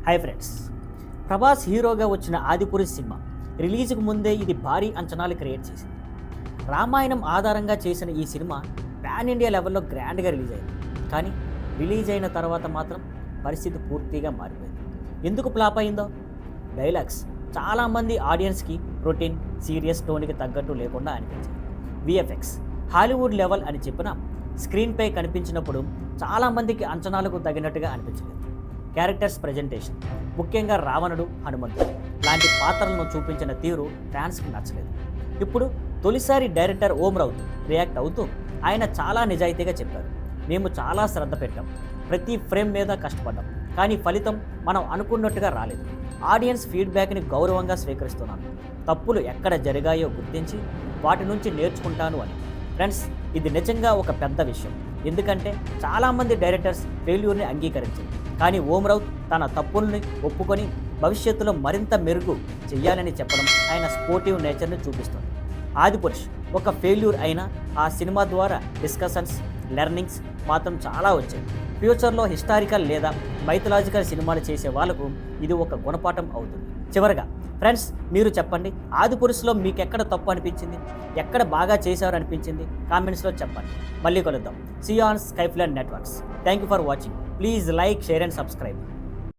Hi friends, Prabhas హీరోగా వచ్చిన Adipurush cinema రిలీజ్కు ముందే ఇది భారీ అంచనాలు క్రియేట్ చేసింది. రామాయణం ఆధారంగా చేసిన ఈ సినిమా పాన్ ఇండియా లెవెల్లో గ్రాండ్గా రిలీజ్ అయింది. కానీ రిలీజ్ అయిన తర్వాత మాత్రం పరిస్థితి పూర్తిగా మారిపోయింది. ఎందుకు ఫ్లాప్ అయిందో? డైలాగ్స్ చాలామంది ఆడియన్స్కి రొటీన్ సీరియస్ టోన్కి తగ్గట్టు లేకుండా అనిపించింది. విఎఫ్ఎక్స్ హాలీవుడ్ లెవెల్ అని చెప్పిన స్క్రీన్పై కనిపించినప్పుడు చాలామందికి అంచనాలకు తగినట్టుగా అనిపించలేదు. క్యారెక్టర్స్ ప్రజెంటేషన్, ముఖ్యంగా రావణుడు, హనుమంతుడు లాంటి పాత్రలను చూపించిన తీరు ఫ్యాన్స్కి నచ్చలేదు. ఇప్పుడు తొలిసారి డైరెక్టర్ ఓం రౌత్ రియాక్ట్ అవుతూ ఆయన చాలా నిజాయితీగా చెప్పారు. మేము చాలా శ్రద్ధ పెట్టాం, ప్రతి ఫ్రేమ్ మీద కష్టపడ్డాం, కానీ ఫలితం మనం అనుకున్నట్టుగా రాలేదు. ఆడియన్స్ ఫీడ్బ్యాక్ని గౌరవంగా స్వీకరిస్తున్నాను, తప్పులు ఎక్కడ జరిగాయో గుర్తించి వాటి నుంచి నేర్చుకుంటాను అని. ఫ్రెండ్స్, ఇది నిజంగా ఒక పెద్ద విషయం. ఎందుకంటే చాలామంది డైరెక్టర్స్ ఫెయిల్యూర్ని అంగీకరించారు, కానీ ఓం రౌత్ తన తప్పుల్ని ఒప్పుకొని భవిష్యత్తులో మరింత మెరుగు చేయాలని చెప్పడం ఆయన స్పోర్టివ్ నేచర్ని చూపిస్తుంది. ఆదిపురుష్ ఒక ఫెయిల్యూర్ అయినా ఆ సినిమా ద్వారా డిస్కషన్స్, లెర్నింగ్స్ మాత్రం చాలా వచ్చాయి. ఫ్యూచర్లో హిస్టారికల్ లేదా మైథలాజికల్ సినిమాలు చేసే వాళ్ళకు ఇది ఒక గుణపాఠం అవుతుంది. చివరగా ఫ్రెండ్స్, మీరు చెప్పండి, ఆదిపురుష్లో మీకు ఎక్కడ తప్పు అనిపించింది, ఎక్కడ బాగా చేశారు అనిపించింది కామెంట్స్లో చెప్పండి. మళ్ళీ కలుద్దాం. See on Skyfline Networks. Thank you for watching. Please like, share and subscribe.